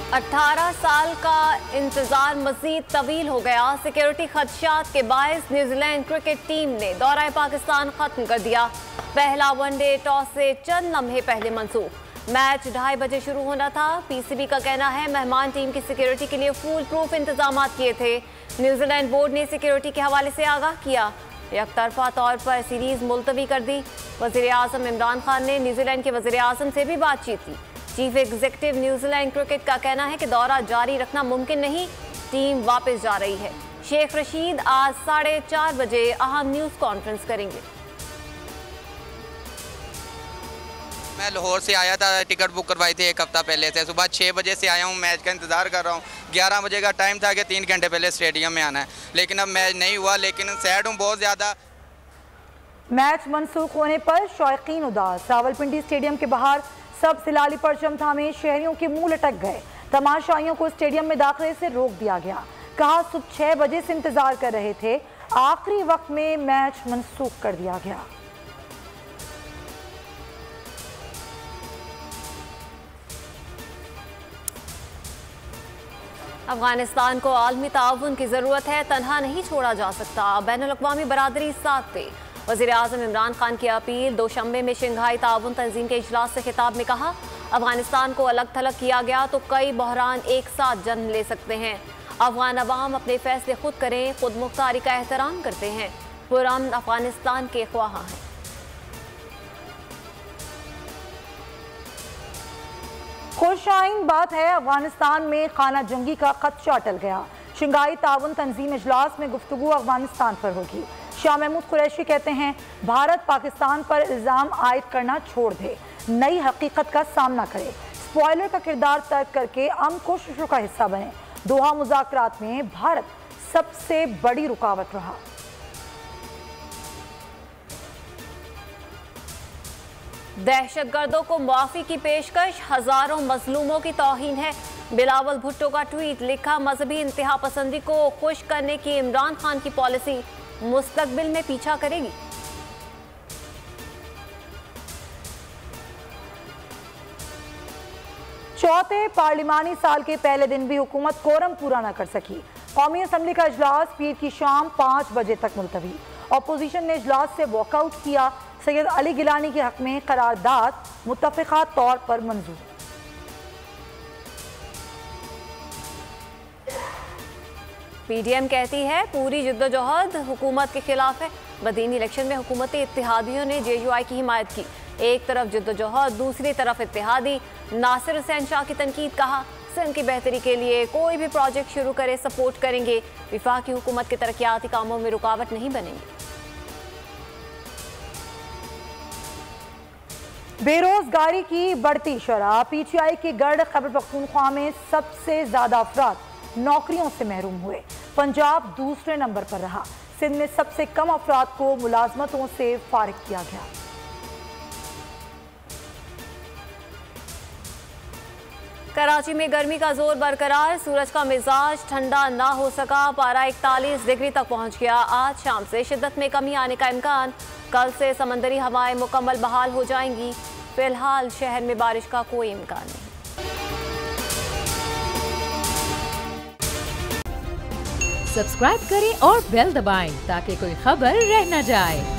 18 साल का इंतजार मजीद तवील हो गया। सिक्योरिटी खदशात के बायस न्यूजीलैंड क्रिकेट टीम ने दौरा पाकिस्तान खत्म कर दिया। पहला वनडे टॉस से चंद लम्हे पहले मंसूख। मैच 2:30 बजे शुरू होना था। पीसीबी का कहना है मेहमान टीम की सिक्योरिटी के लिए फुल प्रूफ इंतजाम किए थे। न्यूजीलैंड बोर्ड ने सिक्योरिटी के हवाले से आगाह किया। एकतरफा तौर पर सीरीज मुलतवी कर दी। वज़ीर आज़म इमरान खान ने न्यूजीलैंड के वज़ीर आज़म से भी बातचीत की। चीफ एग्जीक्यूटिव न्यूजीलैंड क्रिकेट का कहना है कि दौरा जारी रखना मुमकिन नहीं, टीम वापस जा रही है। शेख रशीद आज 4:30 बजे अहम न्यूज़ कॉन्फ्रेंस करेंगे। मैं लाहौर से आया था, टिकट बुक करवाई थी 1 हफ्ता पहले से। सुबह 6 बजे से आया हूँ, मैच का इंतज़ार कर रहा हूँ। 11 बजे का टाइम था कि 3 घंटे पहले स्टेडियम में आना है, लेकिन अब मैच नहीं हुआ। लेकिन सैड हूँ बहुत ज़्यादा। मैच मनसूख होने पर शौकीन उदास। रावलपिंडी स्टेडियम के बाहर सब सिलाली परचम थामे शहरियों के मुंह लटक गए। तमाशाइयों को स्टेडियम में दाखिले से रोक दिया गया। कहा सुबह 6 बजे से इंतजार कर रहे थे, आखिरी वक्त में मैच मनसूख कर दिया गया। अफगानिस्तान को आलमी ताउन की जरूरत है, तनहा नहीं छोड़ा जा सकता। बैनुल-अक़वामी बरादरी साथ पे। वज़ीर आज़म इमरान खान की अपील। दोशंबे में शंघाई ताउन तंजीम के इजलास से खिताब में कहा, अफगानिस्तान को अलग थलग किया गया तो कई बहरान एक साथ जन्म ले सकते हैं। अफगान अवाम अपने फैसले खुद करें, खुद मुख्तारी का एहतराम करते हैं, पुरअमन अफगानिस्तान के ख्वाह हैं। खुशाइन बात है, अफगानिस्तान में खाना जंगी का खदशा टल गया। शंघाई ताउन तंजीम इजलास में गुफ्तगू अफगानिस्तान पर होगी। शाह महमूद कुरैशी कहते हैं भारत पाकिस्तान पर इल्ज़ाम आयद करना छोड़ दे, नई हकीकत का सामना करे, स्पॉयलर का किरदार तर्क करके अमन कोशिशों का हिस्सा बने। दोहा मुज़ाकरात में भारत सबसे बड़ी रुकावट रहा। दहशतगर्दों को मुआफ़ी की पेशकश हजारों मजलूमों की तौहीन है। बिलावल भुट्टो का ट्वीट लिखा, मजहबी इंतहा पसंदी को खुश करने की इमरान खान की पॉलिसी मुस्तकबिल में पीछा करेगी। चौथे पार्लिमानी साल के पहले दिन भी हुकूमत कोरम पूरा न कर सकी। कौमी असम्बली का इजलास पीर की शाम 5 बजे तक मुलतवी। अपोजिशन ने इजलास से वॉकआउट किया। सैयद अली गिलानी के हक में करारदाद मुत्तफ़िक़ा तौर पर मंजूर। पीडीएम कहती है पूरी जिद्दोजहद हुकूमत के खिलाफ है। बदीनी इलेक्शन में हुकूमती इत्तेहादियों ने जेयूआई की हिमायत की। एक तरफ जिद्दोजहद, दूसरी तरफ इत्तेहादी। नासिर हुसैन शाह की तनकीद। कहा सिंध की बेहतरी के लिए कोई भी प्रोजेक्ट शुरू करे सपोर्ट करेंगे। विफाकी हुकूमत के तरक्याती कामों में रुकावट नहीं बनेंगे। बेरोजगारी की बढ़ती शरह। पीटीआई के गढ़ खैबर पख्तूनख्वा में सबसे ज्यादा अफराद नौकरियों से महरूम हुए। पंजाब दूसरे नंबर पर रहा। सिंध में सबसे कम अफराद को मुलाजमतों से फारिग किया गया। कराची में गर्मी का जोर बरकरार। सूरज का मिजाज ठंडा ना हो सका। पारा 41 डिग्री तक पहुंच गया। आज शाम से शिद्दत में कमी आने का इम्कान। कल से समंदरी हवाएं मुकम्मल बहाल हो जाएंगी। फिलहाल शहर में बारिश का कोई इम्कान नहीं। सब्सक्राइब करें और बेल दबाएं ताकि कोई खबर रह न जाए।